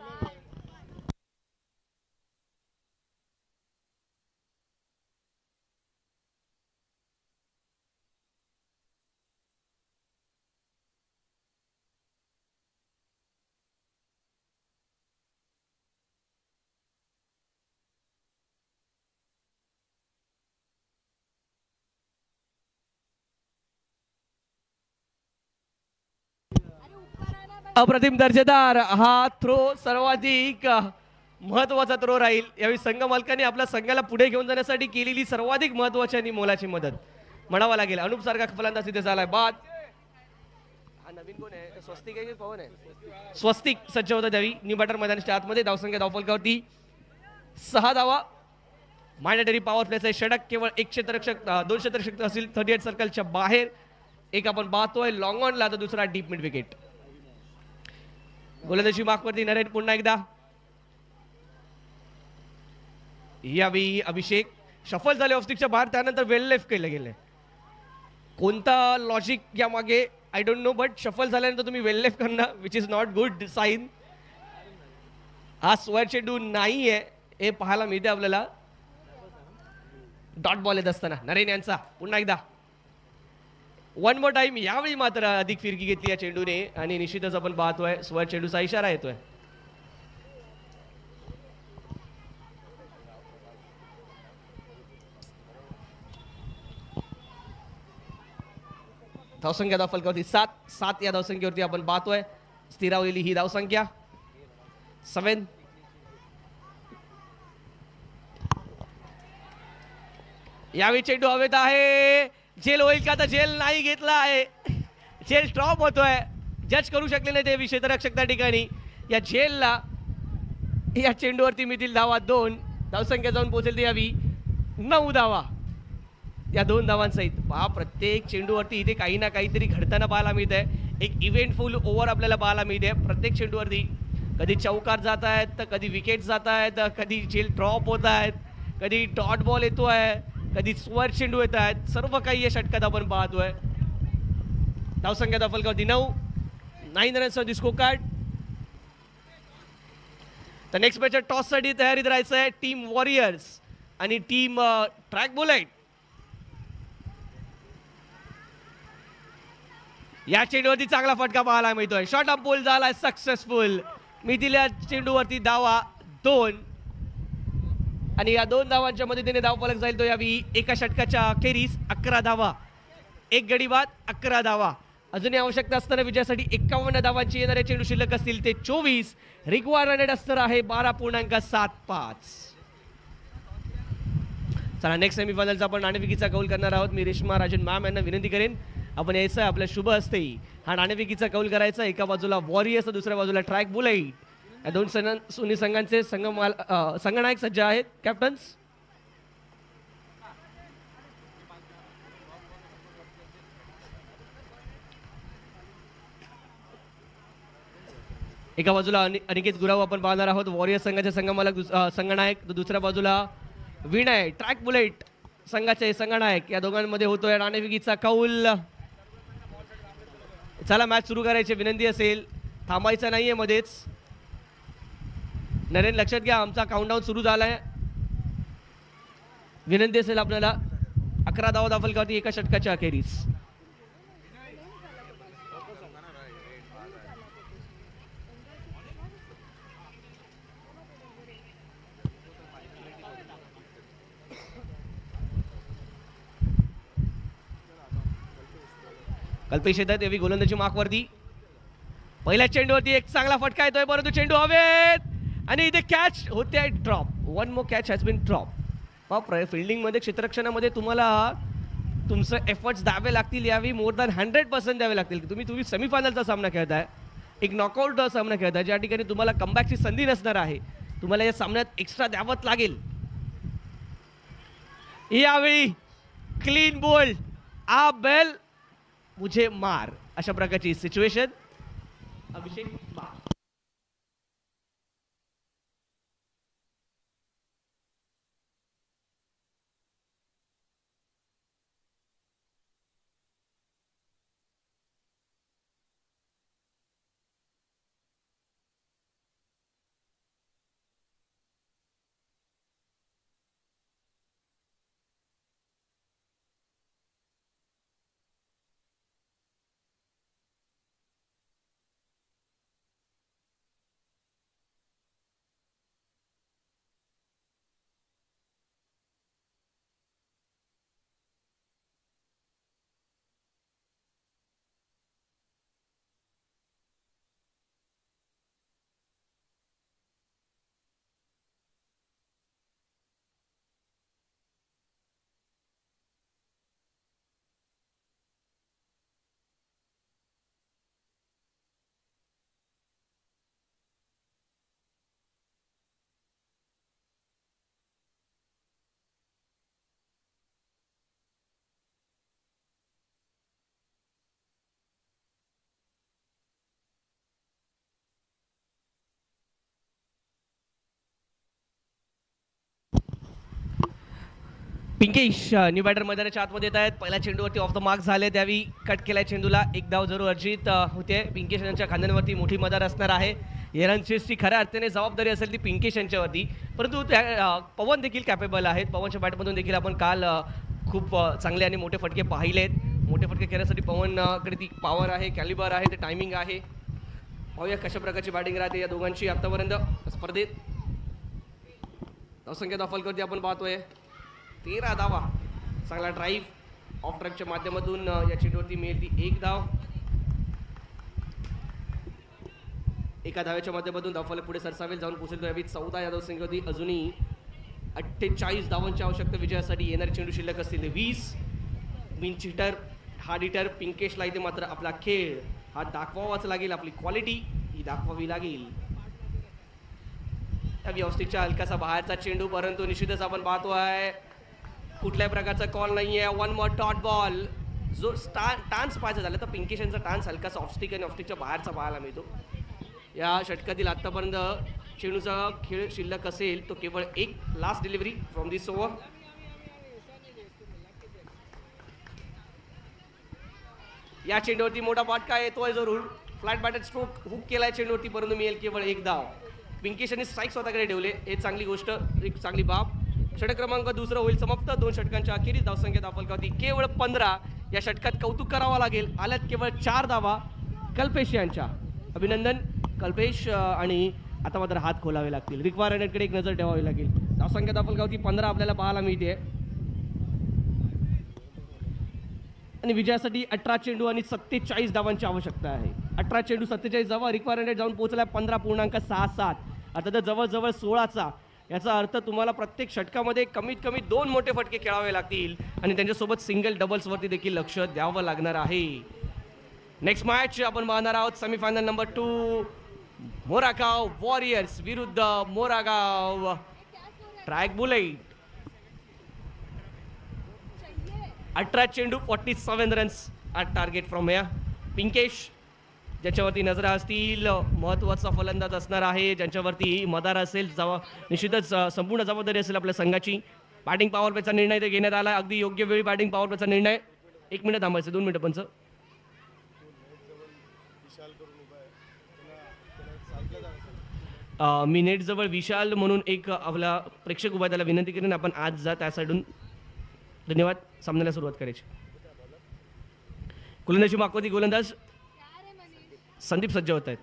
अप्रतिम दर्जेदार हा थ्रो सर्वाधिक महत्वाचा थ्रो राहील. यावेळी संघ मालकाने आपल्या संघाला पुढे घेऊन जाण्यासाठी केलेली सर्वाधिक महत्वाची आणि मोलाची मदत म्हणावा लागेल. अनुप सारखा फलंदाज तिथे झालाय. बाद हा नवीन कोण आहे? स्वस्तिक आहे की पवन आहे? स्वस्तिक सज्ज होता द्यावी निबाटर मैदानाच्या आतमध्ये. धावसंख्या धावफलकावरती 6 धावा. मॅन्डेटरी पॉवर प्लेचा षटक केवळ 1 क्षेत्ररक्षक 2 क्षेत्ररक्षक असतील 38 सर्कलच्या बाहेर. एक आपण पाहतोय लॉंग ऑनला तर दुसरा डीप मिड विकेट. गोलंदाजी मार्कवरती नरेन पुन्हा एकदा. यावेळी अभिषेक शफल झाले ऑफस्टिकच्या बाहेर. त्यानंतर वेल लेफ्ट केलं गेलंय. कोणता लॉजिक या मागे I don't know, but shuffle झाल्यानंतर तुम्ही वेल लेफ्ट करणं which is not good sign. हा स्क्वेअर चेंडू नाहीये हे पाहायला मिळते आपल्याला. डॉट बॉल येत असताना नरेन यांचा पुन्हा एकदा वन मोर टाइम. यावेळी मात्र अधिक फिरकी घेतली या चेंडूने आणि निश्चितच आपण पाहतोय स्क्वेअर चेंडूचा इशारा येतोय. धावसंख्या धावफलकावरती 7 या धावसंख्येवरती आपण पाहतोय स्थिरावलेली ही धावसंख्या 7. यावेळी चेंडू हवेत आहे. झेल होईल का? तर झेल नाही घेतला आहे. झेल ड्रॉप होतोय. जज करू शकले नाही ते क्षेत्ररक्षक त्या ठिकाणी. या झेलला या चेंडूवरती मिळतील धावा 2. धावसंख्या जाऊन पोहोचेल यावी 9 धावा या 2 धावांसहित. पहा प्रत्येक चेंडूवरती इथे काही ना काहीतरी घडताना पाहायला मिळत आहे. एक इव्हेंटफुल ओव्हर आपल्याला पाहायला मिळते प्रत्येक चेंडूवरती. कधी चौकार जात आहेत तर कधी विकेट जात आहेत, कधी झेल ड्रॉप होत आहेत, कधी डॉट बॉल येतोय, कधी स्क्वेअर चेंडू येत आहेत. सर्व काही या षटकात आपण पाहतोय. धावसंख्या धावफलकावरती 9 रन्स दिसको कार्ड. तर नेक्स्ट मॅच टॉससाठी तयारीत राहायचं आहे टीम वॉरियर्स आणि टीम ट्रॅक बुलेट. या चेंडूवरती चांगला फटका पाहायला मिळतोय. शॉर्ट ऑफ बॉल झालाय सक्सेसफुल. मिळतील या चेंडूवरती धावा 2 आणि या 2 धावांच्या मदतीने धावफलक जाईल तो यावी एका षटकाच्या अखेरीस 11 धावा. 1 गडी बाद 11 धावा. अजूनही आवश्यकता असताना विजयासाठी 51 धावांची येणारे चेंडू शिल्लक असतील ते 24. रिक्वायर्ड असणार आहे 12.75. चला नेक्स्ट सेमीफायनलचा आपण नाणेफेकीचा कौल करणार आहोत. मी रेश्मा राजन मॅम यांना विनंती करेन आपण यायचं आपल्या शुभ हस्ते हा नाणेफेकीचा कौल करायचा. एका बाजूला वॉरियर्स तर दुसऱ्या बाजूला ट्रॅक बुलेट. या 2 सोनी संघांचे संघनायक सज्ज आहेत. कॅप्टन्स एका बाजूला अनिकेत गुराव आपण पाहणार आहोत वॉरियर्स संघाचे संघमालक संघनायक. दुसऱ्या बाजूला विनय ट्रॅक बुलेट संघाचे संघनायक. या दोघांमध्ये होतोय नाणेफेकीचा कौल. चला मॅच सुरू करायची विनंती असेल, थांबायचं नाहीये मध्येच. नरेन लक्षात घ्या आमचा काउंटडाऊन सुरू झालाय. विनंती असेल आपल्याला 11 धावा धावफलकावरती एका षटकाच्या अखेरीस. कल्पेश येतात यावी गोलंदाजी मार्कवरती. पहिल्या चेंडूवरती एक चांगला फटका येतोय परंतु चेंडू हवेत आणि इथे कॅच होते आहे drop. 1 more catch has been drop. Fielding मध्ये क्षेत्ररक्षणामध्ये तुम्हाला तुमचं एफर्ट्स द्यावे लागतील. यावेळी मोर दॅन 100% द्यावे लागतील. तुम्ही सेमीफायनलचा सामना खेळताय, एक नॉकआउट सामना खेळताय ज्या ठिकाणी तुम्हाला कमबॅकची संधी नसणार आहे. तुम्हाला या सामन्यात एक्स्ट्रा द्यावंच लागेल. यावेळी क्लीन बोल्ड आ बेल मुझे मार अशा प्रकारची सिच्युएशन. अभिषेक पिंकेश न्यू बॅटर मैदानाच्या आतमध्ये येत आहेत. पहिल्या चेंडूवरती ऑफ द मार्क झाले, त्यावेळी कट केलाय चेंडूला. एक धाव जरूर अर्जित होते. पिंकेश यांच्या खांद्यांवरती मोठी मदत असणार आहे. एरनचेसची खऱ्या अर्थाने जबाबदारी असेल ती पिंकेश यांच्यावरती, परंतु पवन देखील कॅपेबल आहेत. पवनच्या बॅटमधून देखील आपण काल खूप चांगले आणि मोठे फटके पाहिलेत. मोठे फटके खेळण्यासाठी पवनकडे ती पॉवर आहे, कॅलिबर आहे, ते टायमिंग आहे. पाहूया कशा प्रकारची बॅटिंग राहते या दोघांची आतापर्यंत स्पर्धेत. धावसंख्या फलकावरती आपण पाहतोय 13 धावा. चांगला ड्राईव्ह ऑफ ड्राईव्हच्या माध्यमातून या चेंडूवरती मिळेल ती एक धाव. एका धावेच्या माध्यमातून धावफलक पुढे सरसावेल, जाऊन पोहोचेल यावी 14 या धावसंख्येवरती. अजूनही 48 धावांची आवश्यकता विजयासाठी. येणारे चेंडू शिल्लक असतील 20. बिन चिटर हार्ड हिटर पिंकेशला इथे मात्र आपला खेळ हा दाखवावाच लागेल. आपली क्वालिटी ही दाखवावी लागेल. व्यवस्थितच्या हलकासा बाहेरचा चेंडू, परंतु निश्चितच आपण पाहतोय कुठल्याही प्रकारचा कॉल नाहीये. One more dot ball. जो टान्स पाहायचा झाला तर पिंकेश यांचा टान्स हलकासा ऑफस्टिक आणि ऑफस्टिकच्या बाहेरचा पाहायला मिळतो. या षटकातील आतापर्यंत चेंडूचा खेळ शिल्लक असेल तो केवळ एक last delivery from this over. या चेंडूवरती मोठा फटका येतोय जरूर. फ्लॅट बॅटेड स्ट्रोक हुक केलाय चेंडूवरती, परंतु मिळेल केवळ एक धाव. पिंकेश यांनी स्ट्राईक स्वतःकडे ठेवले, हे चांगली गोष्ट, एक चांगली बाब. षटक क्रमांक दुसरं होईल समाप्त. 2 षटकांच्या अखेरीस धावसंख्या धावफलकावरती केवळ 15. या षटकात कौतुक करावं लागेल, आल्यात केवळ 4 धावा कल्पेश यांच्या. अभिनंदन कल्पेश. आणि आता मात्र हात खोलावे लागतील. रिक्वायरमेंटकडे एक नजर ठेवावी लागेल. धावसंख्या धावफलकावरती 15 आपल्याला पाहायला मिळते. आणि विजयासाठी 18 चेंडू आणि 47 धावांची आवश्यकता आहे. 18 चेंडू 47 धावा. रिक्वायरमेंट जाऊन पोहोचलाय 15.67. आता तर जवळजवळ 16चा. याचा अर्थ तुम्हाला प्रत्येक षटकामध्ये कमीत कमी 2 मोठे फटके खेळावे लागतील आणि त्यांच्यासोबत सिंगल डबल्सवरती देखील लक्ष द्यावं लागणार आहे. नेक्स्ट मॅच आपण पाहणार आहोत सेमीफायनल नंबर 2. मोरागाव वॉरियर्स विरुद्ध मोरागाव ट्रॅक बुलेट. 18 चेंडू 47 रन्स ॲट टार्गेट फ्रॉम या. पिंकेश ज्याच्यावरती नजरा असतील, महत्त्वाचा फलंदाज असणार आहे, ज्यांच्यावरती मदार असेल, निश्चितच संपूर्ण जबाबदारी असेल आपल्या संघाची. बॅटिंग पॉवर प्लेचा निर्णय ते घेण्यात आला. अगदी योग्य वेळी बॅटिंग पॉवर प्लेचा निर्णय. 1 मिनिट थांबायचं, 2 मिनिटं पंच. मी नेटजवळ विशाल म्हणून एक आपला प्रेक्षक उभा, त्याला विनंती करेन आपण आज जा त्या साईडून. धन्यवाद. सामन्याला सुरुवात करायची. गोलंदाजी मागवती गोलंदाज संदीप सज्ज होत आहेत.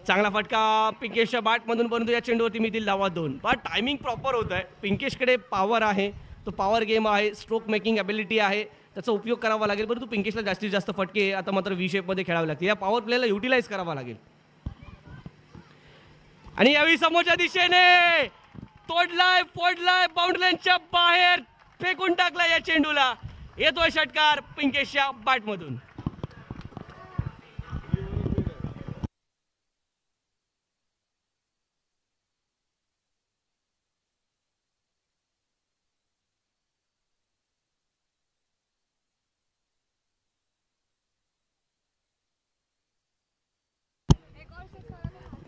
चांगला फटका पिंकेशच्या बॅटमधून, परंतु या चेंडूवरती मिळतील धावा 2. पण टायमिंग प्रॉपर होत आहे. पिंकेशकडे पॉवर आहे, तो पॉवर गेम आहे, स्ट्रोक मेकिंग ॲबिलिटी आहे, त्याचा उपयोग करावा लागेल. परंतु पिंकेशला जास्तीत जास्त फटके आता मात्र व्ही शेपमध्ये खेळावे लागतील. या पॉवर प्लेला युटिलाइज करावा लागेल. आणि यावेळी समोरच्या दिशेने तोडलाय, फोडलाय, बाउंड्रीच्या बाहेर फेकून टाकला या चेंडूला. येतोय षटकार पिंकेशच्या बॅटमधून.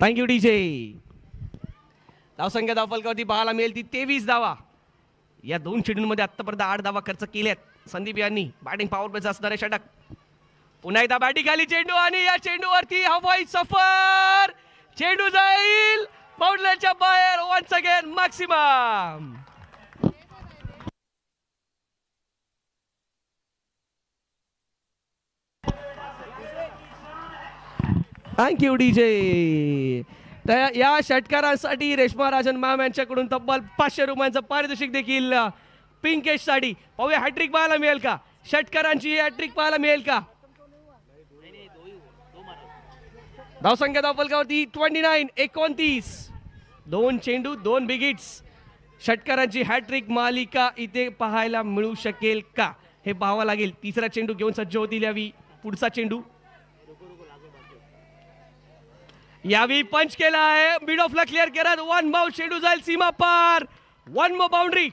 Thank you DJ. धावसंख्या धावफलकावरती पाहायला मिळेल ती 23 धावा. या 2 चेंडूंमध्ये आतापर्यंत 8 धावा खर्च केल्यात संदीप यांनी. बॅटिंग पॉवर प्लेचा असणारे षटक. पुन्हा एकदा बॅटिंग खाली चेंडू आणि या चेंडूवरती हवाई सफर. चेंडू जाईल बाउंड्रीच्या बाहेर. Once again maximum. Thank you DJ. तर या षटकारांसाठी रेश्मा राजन मॅम यांच्याकडून तब्बल 500 रुपयांचं पारितोषिक देखील पिंकेशसाठी. पाहूया हॅट्रिक पाहायला मिळेल का, षटकारांची हॅट्रिक पाहायला मिळेल का. धावसंख्या धावफलकावरती 29-29. 2 चेंडू 2 बिग हिट्स. षटकारांची हॅट्रिक मालिका इथे पाहायला मिळू शकेल का हे पाहावं लागेल. तिसरा चेंडू घेऊन सज्ज होतील यावी. पुढचा चेंडू यावी पंच केला आहे. मिड ऑफला क्लिअर करत 1 बाउंड. चेंडू जाईल सीमा पार. 1 more boundary.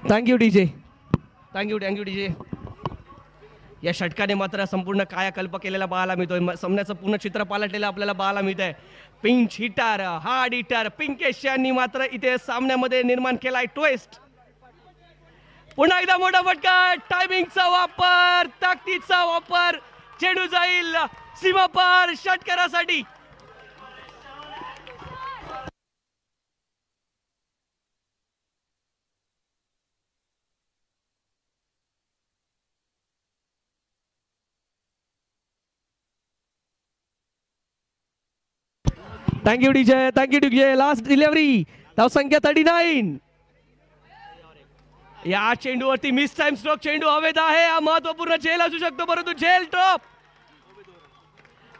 Thank you DJ, thank you DJ. या षटकाने मात्र संपूर्ण कायाकल्प केलेला पाहायला मिळतोय. सामन्याचं पूर्ण चित्र पालटलेलं आपल्याला पाहायला मिळत आहे. Pinch hitter, hard hitter Pinkesh यांनी मात्र इथे सामन्यामध्ये निर्माण केलाय ट्विस्ट. पुन्हा एकदा मोठा फटका, टायमिंगचा वापर, ताकदीचा वापर, चेंडू जाईल सीमापार षटकारासाठी. Thank you DJ. लास्ट डिलिव्हरी, धावसंख्या 39. या चेंडूवरती मिस टाइम स्ट्रोक, चेंडू हवेत आहे. हा महत्वपूर्ण झेल असू शकतो, परंतु झेल टॉप.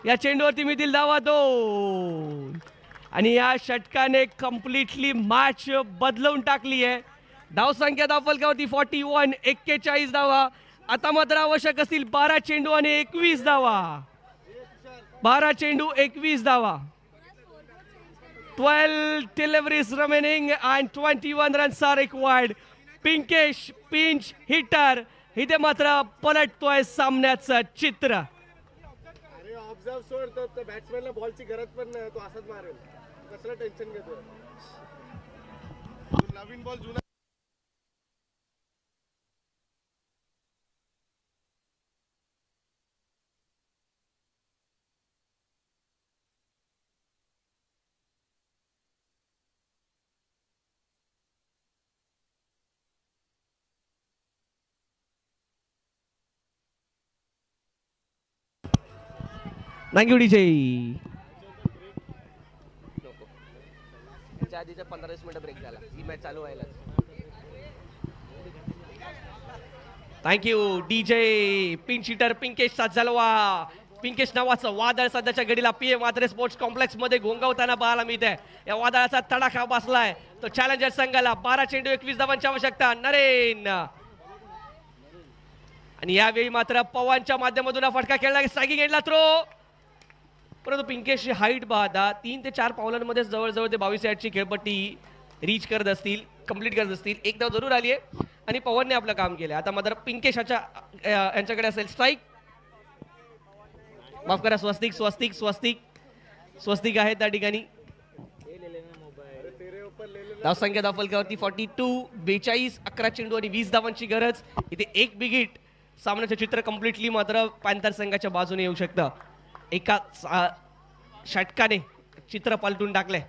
या चेंडूवरती मिळतील धावा 2 आणि या षटकाने कम्प्लिटली मॅच बदलवून टाकली आहे. धावसंख्या धावफलकावरती 41, 41 धावा. आता मात्र आवश्यक असतील 12 चेंडू आणि 21 धावा. 12 चेंडू 21 धावा. 12 deliveries remaining and 21 runs are required. Pinkesh pinch hitter इथे मात्र पलटतोय सामन्याचं चित्र. अरे ऑब्झर्व सोड, तो बॅट्समॅनला बॉलची गरज पण नाही, तो असाच मारेल. कसलं टेन्शन घेतोय. नवीन बॉल जुना. Thank you DJ. त्याच्या आधीचा 15-20 मिनिटं ब्रेक झाला, ही मॅच चालू व्हायला. Thank you DJ. पिंच हिटर पिंकेशचा जलवा. पिंकेश नावाचं वादळ सध्याच्या घडीला PM मात्रे स्पोर्ट्स कॉम्प्लेक्स मध्ये घोंगावताना पाहायला मिळत आहे. या वादळाचा तडाखा बसलाय. तो चॅलेंजर संघाला 12 चेंडू 21 धावांची आवश्यकता. नरेन आणि यावेळी मात्र पवानच्या माध्यमातून फटका खेळला. स्ट्रायकिंग एंडला थ्रो, परंतु पिंकेशची हाईट पाहता 3 ते 4 पावलांमध्ये जवळजवळ ते 22 यार्डची खेळपट्टी रीच करत असतील, कंप्लीट करत असतील. एक धाव जरूर आली आहे आणि पवनने आपलं काम केलं. आता मात्र पिंकेशाच्या यांच्याकडे असेल स्ट्राईक. माफ करा, स्वस्तिक स्वस्तिक स्वस्तिक स्वस्तिक आहे त्या ठिकाणी. धावसंख्या धावफलकावरती 42, 42, 11 चेंडू आणि 20 धावांची गरज. इथे एक बिग हिट. सामन्याचं चित्र कम्प्लिटली मात्र पॅन्थर संघाच्या बाजूने येऊ शकतं. एका षटकाने चित्र पलटून टाकलंय.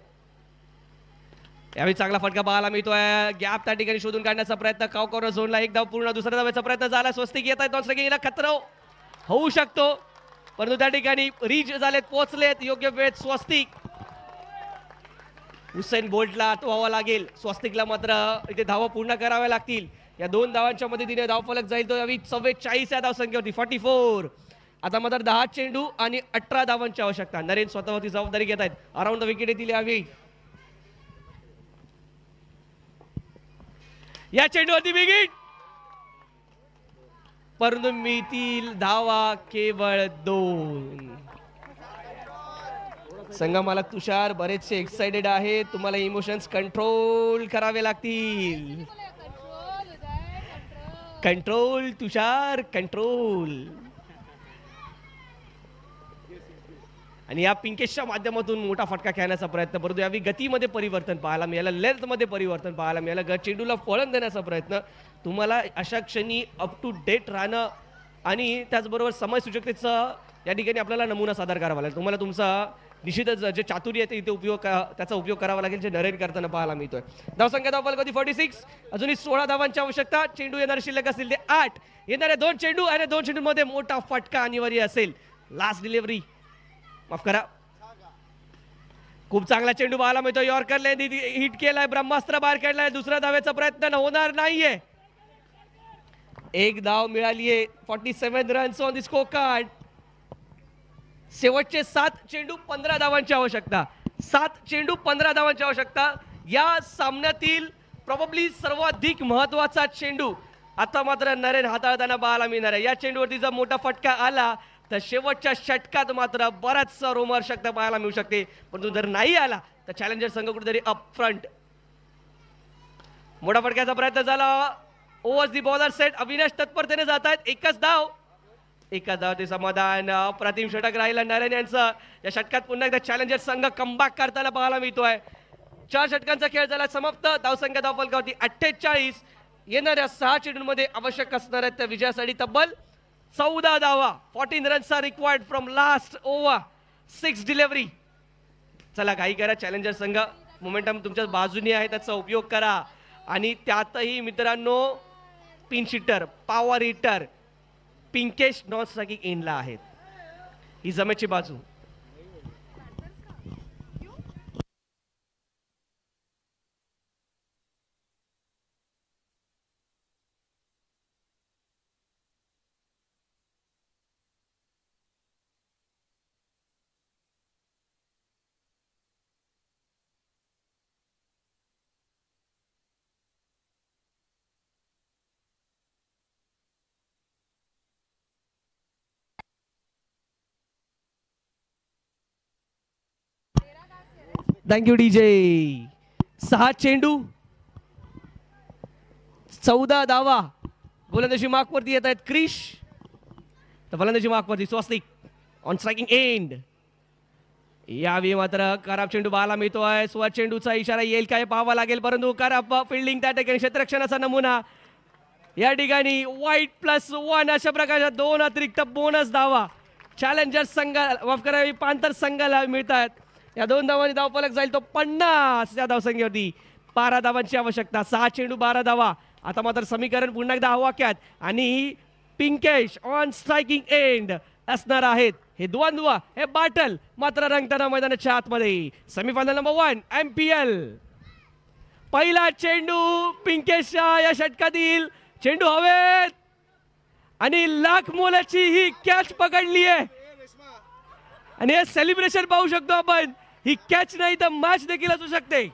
यावेळी चांगला फटका पाहायला मिळतोय. गॅप त्या ठिकाणी शोधून काढण्याचा प्रयत्न. काव कॉर्नर झोनला एक धाव पूर्ण. दुसऱ्या धावेचा प्रयत्न झाला. स्वस्तिक येत आहेत. स्ट्रायकिंगला खतरा होऊ शकतो, परंतु त्या ठिकाणी रीच झालेत, पोहोचलेत योग्य वेळेत स्वस्तिक. हुसेन बोल्टला तो व्हावा लागेल. स्वस्तिकला मात्र इथे धावा पूर्ण कराव्या लागतील. या 2 धावांच्या मदतीने धावफलक जाईल तो यावेळी 44 या धावसंख्येवरती 44. आता मात्र 10 चेंडू आणि 18 धावांची आवश्यकता. नरेन स्वतःवरती जबाबदारी घेत आहेत. अराउंड द विकेट येतील यावेळी. या चेंडूवरती बिग हिट, परंतु मिळतील धावा केवळ 2. संघ मालक तुषार बरेचसे एक्साइटेड आहे. तुम्हाला इमोशन्स कंट्रोल करावे लागतील. कंट्रोल तुषार, कंट्रोल. आणि या पिंकेशच्या माध्यमातून मोठा फटका खेळण्याचा प्रयत्न, परंतु यावेळी गतीमध्ये परिवर्तन पाहायला मिळालं, लेंथमध्ये परिवर्तन पाहायला मिळालं. चेंडूला फळण देण्याचा प्रयत्न. तुम्हाला अशा क्षणी अप टू डेट राहणं आणि त्याचबरोबर समयसूचकतेचा या ठिकाणी आपल्याला नमुना सादर करावा लागेल. तुम्हाला तुमचा निश्चितच जे चातुर्य आहे इथे त्याचा उपयोग करावा लागेल, जे नरेन करताना पाहायला मिळतोय. धावसंख्या धावफलकावरती 46, अजूनही 16 धावांची आवश्यकता. चेंडू येणारे शिल्लक असतील ते 8. येणारे 2 चेंडू आणि 2 चेंडूमध्ये मोठा फटका अनिवार्य असेल. लास्ट डिलिव्हरी, माफ करा, खूप चांगला चेंडू पाहायला मिळतो. यॉर्करने हिट केलाय, ब्रह्मास्त्र बाहेर काढलाय. दुसऱ्या धावेचा प्रयत्न होणार नाहीये. एक धाव मिळालीये. 47 runs on the score card. शेवटचे 7 चेंडू 15 धावांची आवश्यकता. 7 चेंडू 15 धावांची आवश्यकता. या सामन्यातील प्रोबेबली सर्वाधिक महत्वाचा चेंडू आता मात्र नरेन हाताळताना पाहायला मिळणार आहे. या चेंडूवरती जर मोठा फटका आला तर शेवटच्या षटकात मात्र बराचसा रोमहर्षकता पाहायला मिळू शकते. परंतु जर नाही आला तर चॅलेंजर संघ कुठेतरी अप फ्रंट मोठा फटक्याचा प्रयत्न झाला. ओव्हर दी बॉलर सेट. अविनाश तत्परतेने जात आहेत. एकच धाव ते समाधान. अप्रतिम षटक राहिलं नारायण यांचं. या षटकात पुन्हा एकदा चॅलेंजर संघ कमबॅक करताना पाहायला मिळतोय. 4 षटकांचा खेळ झाला समाप्त. धावसंख्या धावफलकावरती 48. येणाऱ्या 6 चेंडूंमध्ये आवश्यक असणार आहेत त्या विजयासाठी तब्बल 14 धावा. 14 runs are required from last over. 6 delivery. चला काही करा. चॅलेंजर संघ मोमेंटम तुमच्या बाजूने आहे, त्याचा उपयोग करा. आणि त्यातही मित्रांनो pinch hitter, power hitter Pinkesh non striking एंडला आहेत. ही जमेची बाजू. Thank you DJ. 6 चेंडू 14 धावा. गोलंदाजी मार्कवरती येत आहेत क्रिश. तर फलंदाजी मार्कवरती स्वस्तिक ऑन स्ट्रायकिंग एंड. यावेळी मात्र खराब चेंडू पाहायला मिळतोय. स्वच्छ चेंडूचा इशारा येईल काय पाहावा लागेल, परंतु खराब फिल्डिंग त्या ठिकाणी. क्षेत्ररक्षणाचा नमुना या ठिकाणी. वाईट +1 अशा प्रकारच्या 2 अतिरिक्त बोनस धावा चॅलेंजर संघ माफ करावी पांथर संघाला मिळतात. या 2 धावांनी धावफलक जाईल तो 50 या धावसंख्येवरती. 12 धावांची आवश्यकता. 6 चेंडू 12 धावा. आता मात्र समीकरण पुन्हा एकदा हवाक्यात आणि पिंकेश ऑन स्ट्रायकिंग एंड असणार आहेत. हे द्वंद्व, हे बॅटल मात्र रंगताना मैदानाच्या आतमध्ये. Semifinal number 1 MPL. पहिला चेंडू पिंकेशच्या या षटकातील. चेंडू हवेत आणि लाख मोलाची ही कॅच पकडली आहे. आणि हे सेलिब्रेशन पाहू शकतो आपण. ही कॅच नाही तर मॅच देखील असू शकते.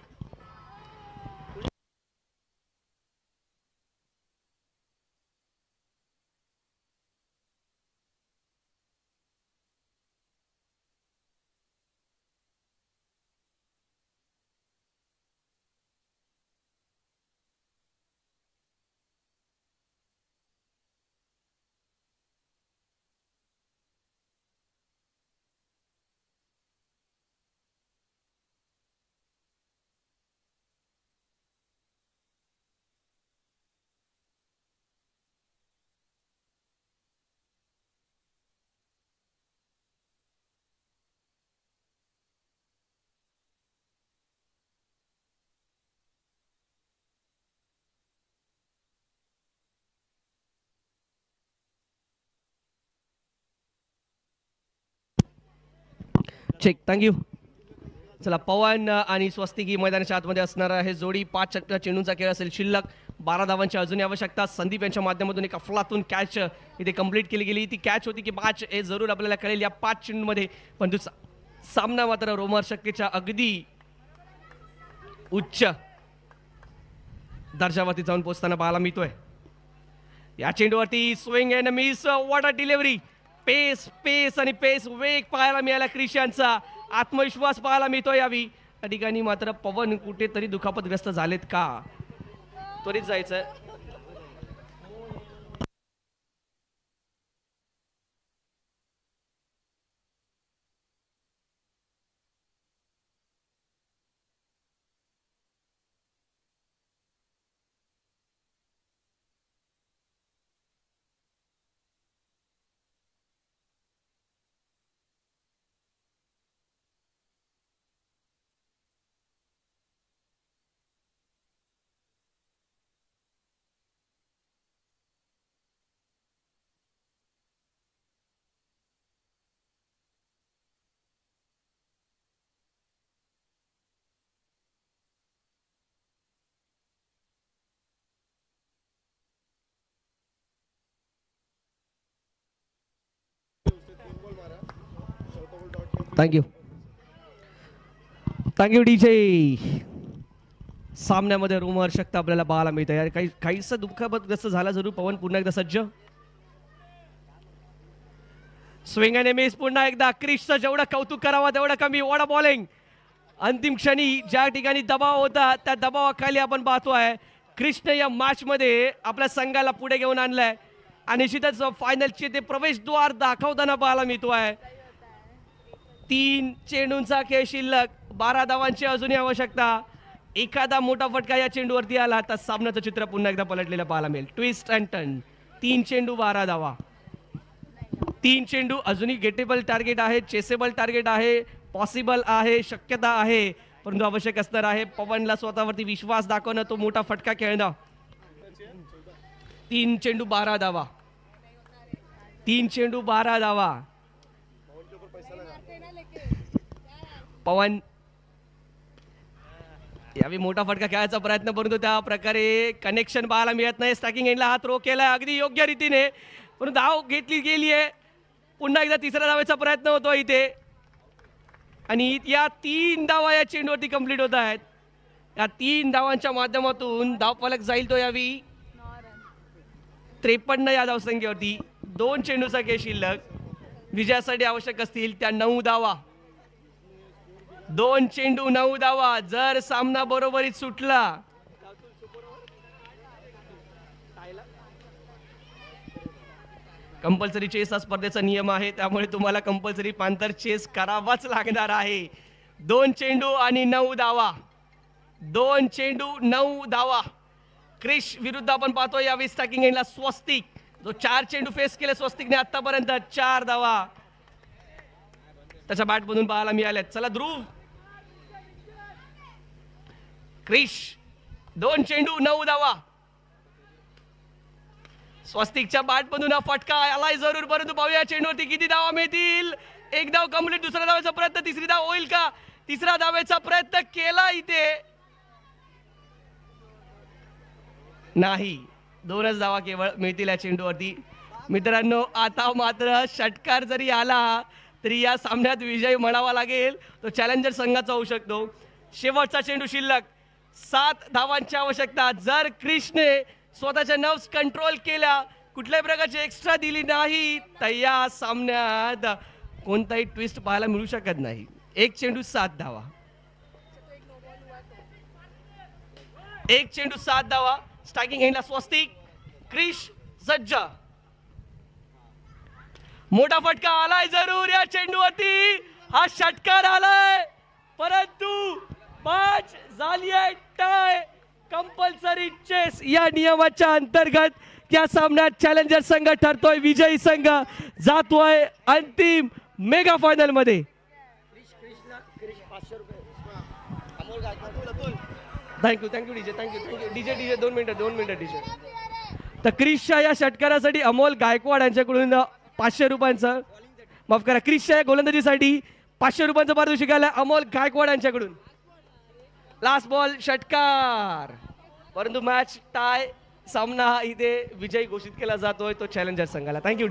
चेक. थँक्यू. चला पवन आणि स्वस्तिकी मैदानाच्या आतमध्ये असणार आहे जोडी. 5 चेंडूंचा खेळ असेल शिल्लक. 12 धावांची अजूनही आवश्यकता. संदीप यांच्या माध्यमातून एक अफलातून कॅच इथे कंप्लीट केली गेली. ती कॅच होती की मॅच हे जरूर आपल्याला कळेल या 5 चेंडूंमध्ये. पण सामना मात्र रोमहर्षकेच्या अगदी उच्च दर्जावरती जाऊन पोहोचताना पाहायला मिळतोय. या चेंडूवरती swing and miss. What a delivery. Pace आणि पेस वेग पाहायला मिळाला. क्रिश आत्मविश्वास पाहायला मिळतो यावी. त्या ठिकाणी मात्र पवन कुठेतरी दुखापतग्रस्त झालेत का, त्वरित जायचं. थँक्यू. Thank you DJ. सामन्यामध्ये रोमहर्षकता आपल्याला पाहायला मिळते. यार काहीसा दुःखग्रस्त झाला जरूर पवन. पुन्हा एकदा सज्ज. स्विंग आणि मिस पुन्हा एकदा. क्रिशचं जेवढं कौतुक करावं तेवढं कमी. What a bowling. अंतिम क्षणी ज्या ठिकाणी दबाव होता त्या दबावाखाली आपण पाहतोय कृष्ण या मॅच मध्ये आपल्या संघाला पुढे घेऊन आणलाय आणि निश्चितच फायनलचे ते प्रवेशद्वार दाखवताना पाहायला मिळतोय. 3 चेंडूंचा खेळ शिल्लक, 12 धावांची अजूनही आवश्यकता. एखादा मोठा फटका या चेंडूवरती आला तर सामन्याचं चित्र पुन्हा एकदा पलटलेलं पाहायला मिळेल. Twist and turn. 3 चेंडू 12 धावा. 3 चेंडू अजूनही गेटेबल टार्गेट आहे, चेसेबल टार्गेट आहे, पॉसिबल आहे, शक्यता आहे, परंतु आवश्यक असणार आहे पवनला स्वतःवरती विश्वास दाखवणं, तो मोठा फटका खेळणं. 3 चेंडू 12 धावा. 3 चेंडू 12 धावा. पवन यावेळी मोठा फटका खेळायचा प्रयत्न, परंतु त्या प्रकारे कनेक्शन पाहायला मिळत नाही. स्टॅकिंग एंडला हात रो केलाय अगदी योग्य रीतीने, परंतु धाव घेतली गेली आहे. पुन्हा एकदा तिसऱ्या धावेचा प्रयत्न होतो इथे आणि या 3 धावा या चेंडूवरती कंप्लीट होत आहेत. या 3 धावांच्या माध्यमातून धावफलक जाईल तो यावी 53 या धावसंख्येवरती. 2 चेंडूचा खेळ शिल्लक. विजयासाठी आवश्यक असतील त्या 9 धावा. 2 चेंडू 9 धावा. जर सामना बरोबरीत सुटला कंपल्सरी चेस हा स्पर्धेचा नियम आहे, त्यामुळे तुम्हाला कंपल्सरी पांतर चेस करावाच लागणार आहे. 2 चेंडू आणि 9 धावा. 2 चेंडू 9 धावा. क्रिश विरुद्ध आपण पाहतोय यावेळी स्टॅकिंग एंडला स्वस्तिक, जो 4 चेंडू फेस केले स्वस्तिकने आतापर्यंत. 4 धावा त्याच्या बॅट मधून पाहायला मिळाल्यात. चला ध्रुव. क्रिश 2 चेंडू 9 धावा. स्वस्तिकच्या बॅट मधून हा फटका आलाय जरूर, परंतु पाहूया चेंडूवरती किती धावा मिळतील. 1 धाव कंप्लीट. दुसऱ्या धावेचा प्रयत्न, तिसरी धाव होईल का? तिसरा धावेचा प्रयत्न केला इथे नाही. 2च धावा केवळ मिळतील या चेंडूवरती. मित्रांनो आता मात्र षटकार जरी आला तरी या सामन्यात विजय म्हणावा लागेल, तो चॅलेंजर संघाचा होऊ शकतो. शेवटचा चेंडू शिल्लक. 7 धावांची आवश्यकता. जर क्रिशने स्वतःच्या नर्व्स कंट्रोल केल्या, कुठल्याही प्रकारची एक्स्ट्रा दिली नाही, तर या सामन्यात कोणताही ट्विस्ट पाहायला मिळू शकत नाही. 1 चेंडू 7 धावा. 1 चेंडू 7 धावा. स्टॅकिंग एंडला स्वस्तिक. क्रिश सज्ज. मोठा फटका आलाय जरूर या चेंडूवरती. हा षटकार आलाय, परंतु मॅच झाली आहे टाय. कंपल्सरी चेस या नियमाच्या अंतर्गत या सामन्यात चॅलेंजर संघ ठरतोय विजयी संघ, जातोय अंतिम मेगा फायनल मध्ये. Thank you DJ. Thank you DJ. 2 मिनिटं डीजे. तर क्रिशच्या या षटकारासाठी अमोल गायकवाड यांच्याकडून 500 रुपयांचं, माफ करा, क्रिशच्या या गोलंदाजीसाठी 500 रुपयांचं पारितोषिक आलं अमोल गायकवाड यांच्याकडून. लास्ट बॉल षटकार, परंतु मॅच टाय. सामना इथे विजयी घोषित केला जातोय तो चॅलेंजर संघाला. थँक्यू.